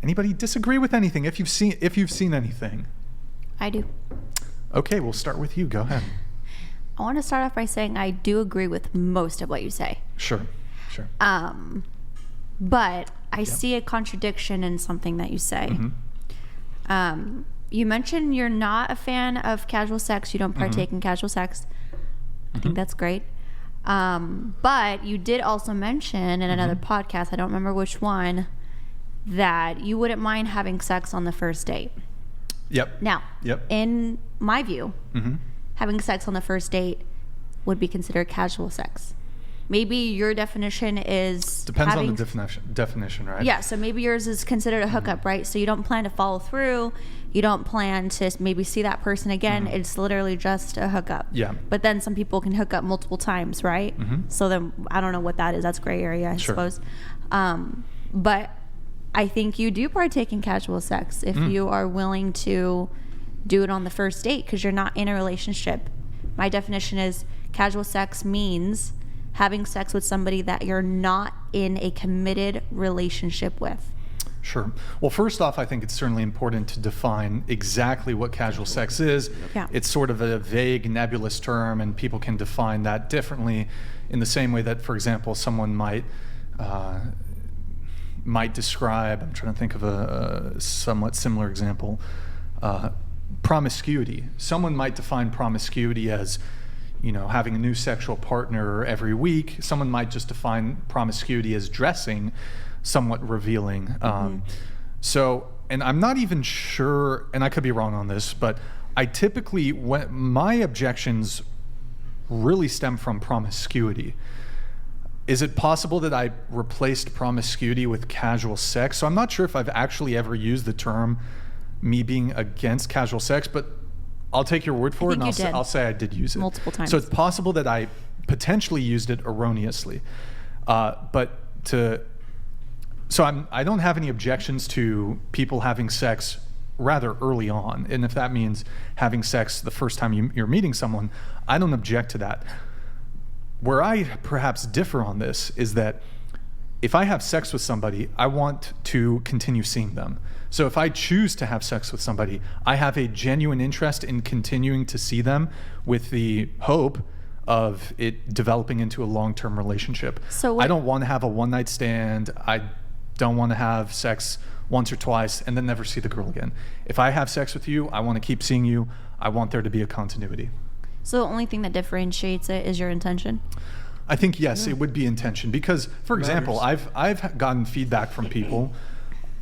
Anybody disagree with anything? If you've seen anything. I do. Okay, we'll start with you. Go ahead. I want to start off by saying I do agree with most of what you say. Sure. But I see a contradiction in something that you say. You mentioned you're not a fan of casual sex. You don't partake in casual sex. I think that's great. But you did also mention in another podcast, I don't remember which one, that you wouldn't mind having sex on the first date. Yep. Now, in my view, having sex on the first date would be considered casual sex. Maybe your definition is... Depends on the definition, right? Yeah, so maybe yours is considered a hookup, right? So you don't plan to follow through. You don't plan to maybe see that person again. It's literally just a hookup. Yeah. But then some people can hook up multiple times, right? So then I don't know what that is. That's gray area, I suppose. But I think you do partake in casual sex if you are willing to do it on the first date because you're not in a relationship. My definition is casual sex means having sex with somebody that you're not in a committed relationship with. Sure. Well, first off, I think it's certainly important to define exactly what casual sex is. Yeah. It's sort of a vague, nebulous term, and people can define that differently in the same way that, for example, someone might describe, I'm trying to think of a somewhat similar example, promiscuity. Someone might define promiscuity as, having a new sexual partner every week. Someone might just define promiscuity as dressing somewhat revealing. And I'm not even sure, and I could be wrong on this, but I typically, my objections really stem from promiscuity. Is it possible that I replaced promiscuity with casual sex? So I'm not sure if I've actually ever used the term me being against casual sex, but I'll take your word for it, and I'll say I did use it. Multiple times. So it's possible that I potentially used it erroneously. So I don't have any objections to people having sex rather early on. And if that means having sex the first time you're meeting someone, I don't object to that. Where I perhaps differ on this is that if I have sex with somebody, I want to continue seeing them. So if I choose to have sex with somebody, I have a genuine interest in continuing to see them with the hope of it developing into a long-term relationship. I don't want to have a one-night stand. I don't want to have sex once or twice and then never see the girl again. If I have sex with you, I want to keep seeing you. I want there to be a continuity. So the only thing that differentiates it is your intention? I think, yes, it would be intention. Because, for example, I've gotten feedback from people.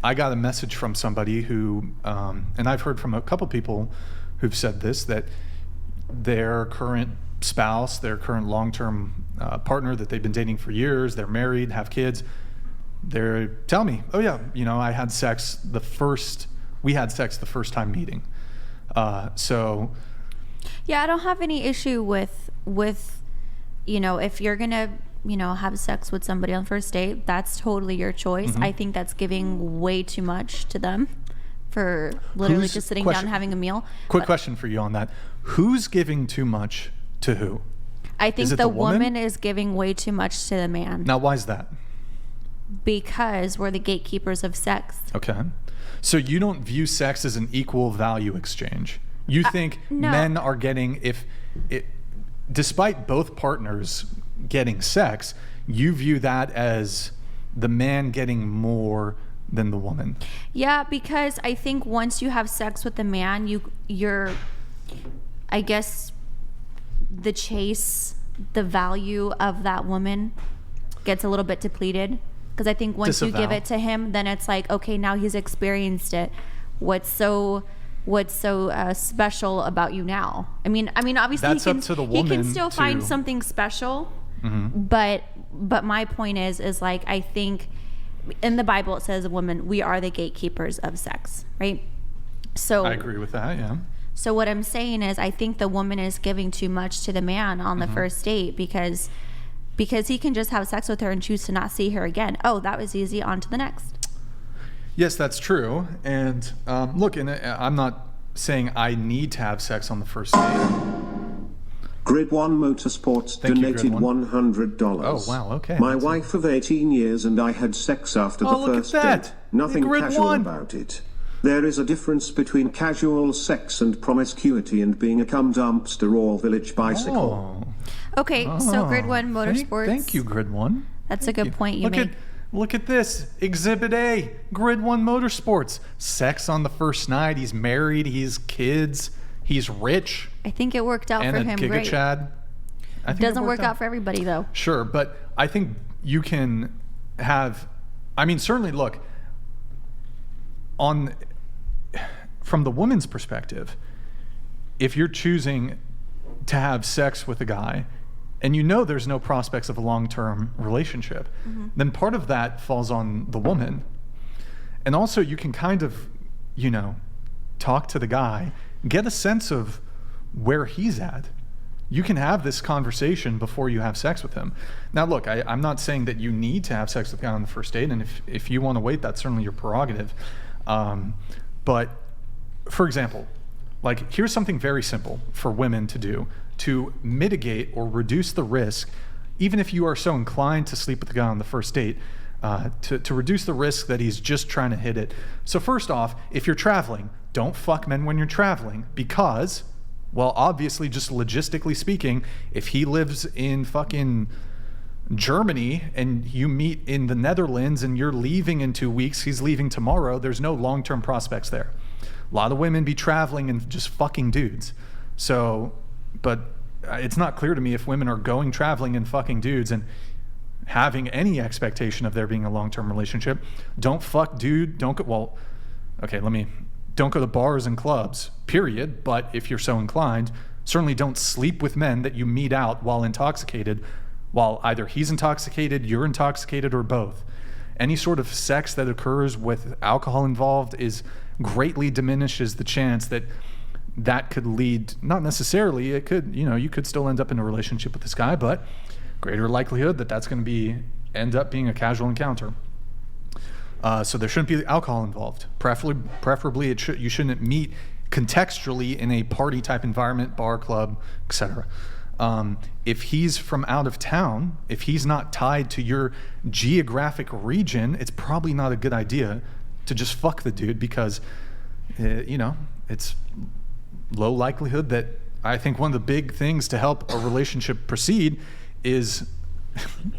I got a message from somebody who, and I've heard from a couple people who've said this, that their current spouse, their current long-term partner that they've been dating for years, they're married, have kids, they tell me, oh yeah, we had sex the first time meeting. Yeah, I don't have any issue with if you're gonna have sex with somebody on the first date, that's totally your choice. I think that's giving way too much to them for literally just sitting down and having a meal. Quick question for you on that. Who's giving too much to who? I think the woman is giving way too much to the man. Now, why is that? Because we're the gatekeepers of sex. Okay. So you don't view sex as an equal value exchange. You think men are getting, despite both partners getting sex, you view that as the man getting more than the woman. Yeah, because I think once you have sex with the man, you're, I guess, the value of that woman gets a little bit depleted. Because I think once you give it to him, then it's like, okay, now he's experienced it. What's so special about you now? I mean, obviously that's up to the woman. He can still find something special. But my point is like, I think in the Bible it says, women, we are the gatekeepers of sex, right? So I agree with that. Yeah. So what I'm saying is, I think the woman is giving too much to the man on the first date because he can just have sex with her and choose to not see her again. Oh, that was easy. On to the next. Yes, that's true. And look, I'm not saying I need to have sex on the first date. Grid One Motorsports donated $100. Oh, wow, okay. My wife of 18 years and I had sex after the first date. nothing Grid casual 1. about it. There is a difference between casual sex and promiscuity and being a cum dumpster or village bicycle. Okay, so Grid 1 Motorsports. Thank you, Grid 1. That's a good point you made. Look at this. Exhibit A, Grid 1 Motorsports. Sex on the first night. He's married. He's kids. He's rich. I think it worked out And for a him Giga great. Chad. I think Doesn't it work worked out for everybody, though. Sure, but I think you can have, I mean, certainly look, from the woman's perspective, if you're choosing to have sex with a guy and you know there's no prospects of a long-term relationship, then part of that falls on the woman. And also you can kind of, talk to the guy, get a sense of where he's at. You can have this conversation before you have sex with him. Now, look, I'm not saying that you need to have sex with the guy on the first date, and if you want to wait, that's certainly your prerogative. But, for example, like, here's something very simple for women to do to mitigate or reduce the risk, even if you are so inclined to sleep with the guy on the first date, to reduce the risk that he's just trying to hit it. So first off, if you're traveling, don't fuck men when you're traveling because, well, obviously, just logistically speaking, if he lives in fucking Germany and you meet in the Netherlands and you're leaving in 2 weeks, he's leaving tomorrow, there's no long-term prospects there. A lot of women be traveling and just fucking dudes. So, but it's not clear to me if women are going traveling and fucking dudes and having any expectation of there being a long-term relationship. Don't fuck dude, don't go to bars and clubs, period. But if you're so inclined, certainly don't sleep with men that you meet out while intoxicated, while either he's intoxicated, you're intoxicated, or both. Any sort of sex that occurs with alcohol involved greatly diminishes the chance that could lead, not necessarily, it could, you could still end up in a relationship with this guy, but greater likelihood that that's going to end up being a casual encounter. So there shouldn't be alcohol involved. Preferably, you shouldn't meet contextually in a party type environment, bar, club, etc. If he's from out of town, if he's not tied to your geographic region, it's probably not a good idea to just fuck the dude because, it's low likelihood that, I think one of the big things to help a relationship proceed is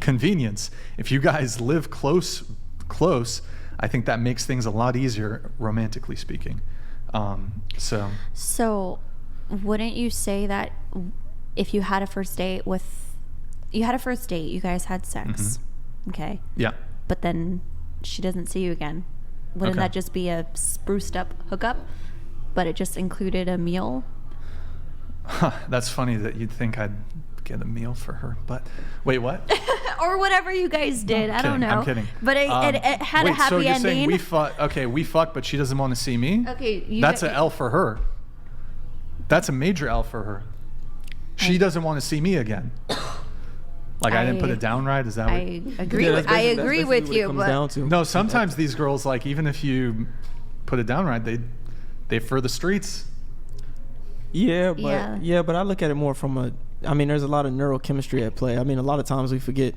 convenience. If you guys live close, I think that makes things a lot easier, romantically speaking. So wouldn't you say that if you had a first date, you guys had sex, okay? Yeah. But then she doesn't see you again. Wouldn't that just be a spruced up hookup, but it just included a meal? That's funny that you'd think I'd get a meal for her, but wait, what? Or whatever you guys did. I don't know. I'm kidding. But it had a happy so you're ending. saying we fuck, but she doesn't want to see me? Okay. That's an L for her. That's a major L for her. She doesn't want to see me again. Like I didn't put it down right? Is that what? I agree. I agree with you. But no, sometimes these girls, like, even if you put it down right, they for the streets. Yeah, but I look at it more from there's a lot of neurochemistry at play. I mean, a lot of times we forget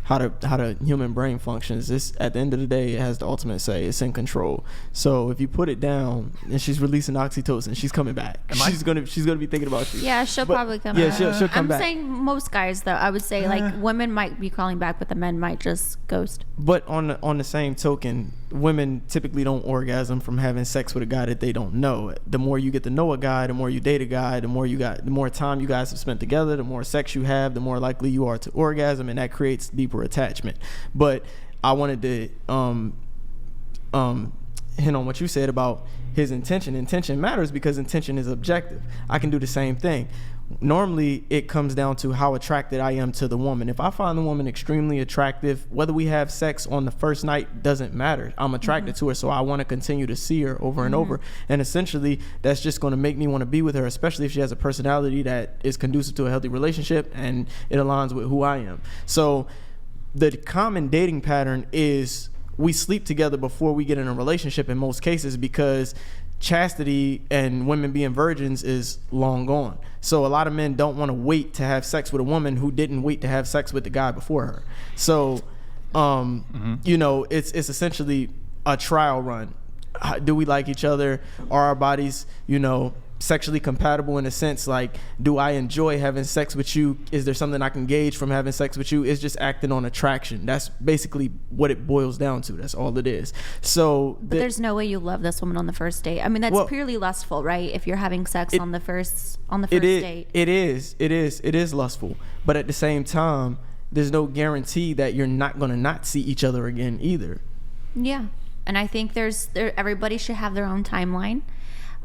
how the human brain functions. This, at the end of the day, it has the ultimate say. It's in control. So if you put it down and she's releasing oxytocin, she's coming back. She's gonna be thinking about you. Yeah, she'll probably come back. Yeah, she'll come back. I'm saying most guys, though, I would say like women might be calling back, but the men might just ghost. But on the same token, women typically don't orgasm from having sex with a guy that they don't know. The more you get to know a guy, the more you date a guy, the more time you guys have spent together, the more sex you have, the more likely you are to orgasm, and that creates deeper attachment. But I wanted to hint on what you said about his intention. Intention matters because intention is objective. I can do the same thing. Normally, it comes down to how attracted I am to the woman. If I find the woman extremely attractive, whether we have sex on the first night doesn't matter. I'm attracted to her, so I want to continue to see her over and over. And essentially, that's just going to make me want to be with her, especially if she has a personality that is conducive to a healthy relationship and it aligns with who I am. So the common dating pattern is we sleep together before we get in a relationship in most cases because chastity and women being virgins is long gone. So a lot of men don't want to wait to have sex with a woman who didn't wait to have sex with the guy before her. So, it's essentially a trial run. Do we like each other? Are our bodies, sexually compatible in a sense? Like, do I enjoy having sex with you? Is there something I can gauge from having sex with you? It's just acting on attraction. That's basically what it boils down to. That's all it is. So but there's no way you love this woman on the first date. I mean, that's purely lustful, right? If you're having sex on the first date. It is lustful. But at the same time, there's no guarantee that you're not going to not see each other again either. Yeah. And I think everybody should have their own timeline.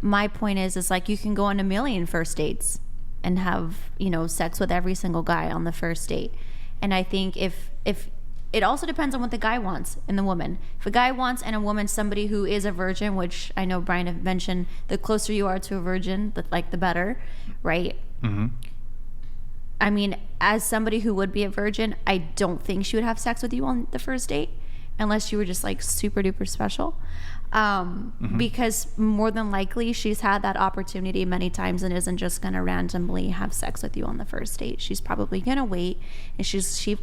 My point is like you can go on a million first dates and have, sex with every single guy on the first date. And I think if it also depends on what the guy wants and the woman. If a guy wants and a woman somebody who is a virgin, which I know Brian had mentioned, the closer you are to a virgin, the better, right? Mm-hmm. I mean, as somebody who would be a virgin, I don't think she would have sex with you on the first date unless you were just like super duper special. Because more than likely she's had that opportunity many times and isn't just going to randomly have sex with you on the first date. She's probably going to wait, and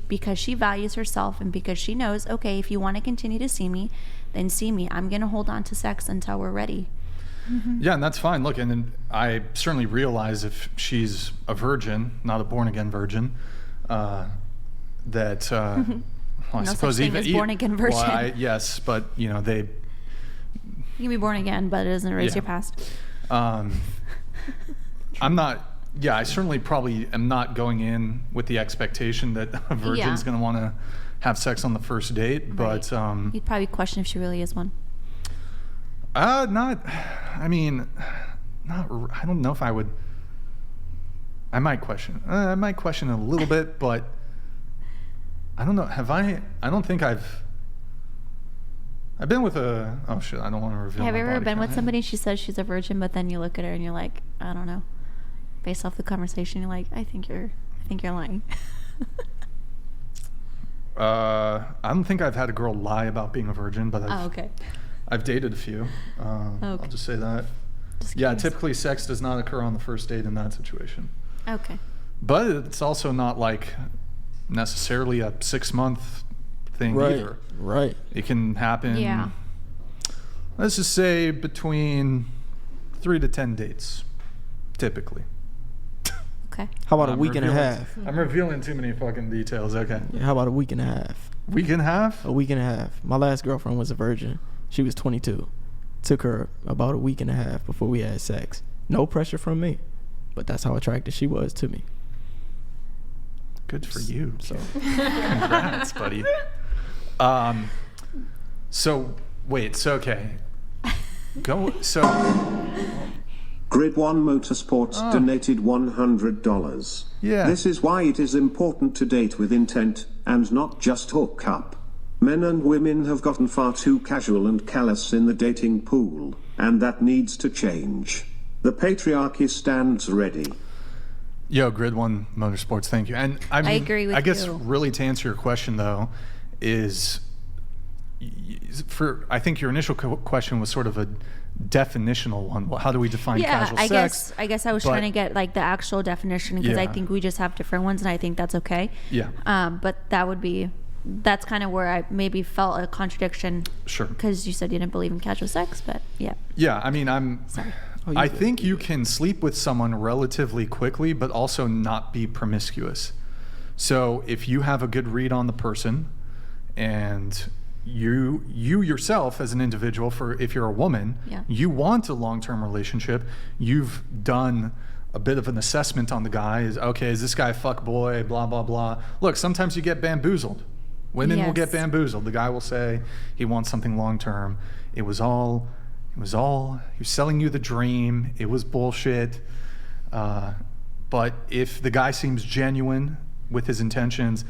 because she values herself and because she knows, okay, if you want to continue to see me, then see me. I'm going to hold on to sex until we're ready. Mm-hmm. Yeah, and that's fine. Look, and I certainly realize if she's a virgin, not a born-again virgin, that I suppose such thing as born-again virgin. Well, yes, but they. You can be born again, but it doesn't erase your past. I'm not. Yeah, I certainly probably am not going in with the expectation that a virgin's going to want to have sex on the first date, right. But you'd probably question if she really is one. Not. I mean, not. I don't know if I would. I might question. I might question a little bit, but I don't know. I don't think I've been with a. Oh shit! I don't want to reveal. Have you ever been count. with somebody? She says she's a virgin, but then you look at her and you're like, I don't know. Based off the conversation, you're like, I think you're lying. I don't think I've had a girl lie about being a virgin, but I've dated a few. Okay. I'll just say that. Typically sex does not occur on the first date in that situation. Okay. But it's also not like necessarily a 6-month thing either. Right. It can happen. Yeah. Let's just say between 3 to 10 dates, typically. Okay. How about a week and a half? I'm revealing too many fucking details. Okay. Yeah, how about a week and a half? Week and a half? A week and a half. My last girlfriend was a virgin. She was 22. Took her about a week and a half before we had sex. No pressure from me, but that's how attracted she was to me. Good for you. So, congrats, buddy. So okay. Go. So. Grid 1 Motorsports donated $100. Yeah. This is why it is important to date with intent, and not just hook up. Men and women have gotten far too casual and callous in the dating pool, and that needs to change. The patriarchy stands ready. Yo, Grid 1 Motorsports, thank you. And I agree with you. I guess really to answer your question though, is I think your initial question was sort of a definitional one. Well, how do we define casual sex? I guess I was trying to get like the actual definition because I think we just have different ones, and I think that's okay. Yeah. But that's kind of where I maybe felt a contradiction. Sure. Because you said you didn't believe in casual sex, but yeah. Yeah, I mean, Sorry. I think you can sleep with someone relatively quickly, but also not be promiscuous. So if you have a good read on the person, and you yourself as an individual, if you're a woman, you want a long-term relationship, you've done a bit of an assessment on the guy. Is this guy a fuck boy, blah, blah, blah. Look, sometimes you get bamboozled. Women will get bamboozled. The guy will say he wants something long-term. He was selling you the dream. It was bullshit. But if the guy seems genuine with his intentions,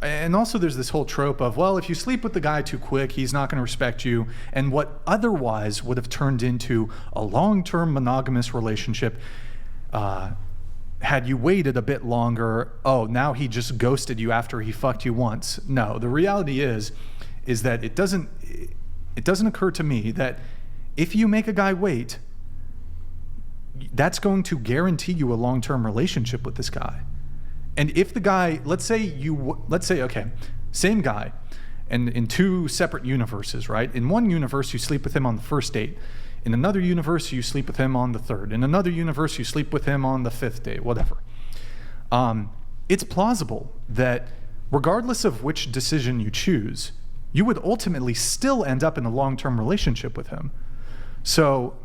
and also there's this whole trope of, well, if you sleep with the guy too quick, he's not going to respect you. And what otherwise would have turned into a long-term monogamous relationship, had you waited a bit longer, now he just ghosted you after he fucked you once. No, the reality is that it doesn't occur to me that if you make a guy wait, that's going to guarantee you a long-term relationship with this guy. And if the guy, let's say, okay, same guy, and in two separate universes, right? In one universe, you sleep with him on the first date. In another universe, you sleep with him on the third. In another universe, you sleep with him on the fifth date, whatever. It's plausible that regardless of which decision you choose, you would ultimately still end up in a long-term relationship with him. So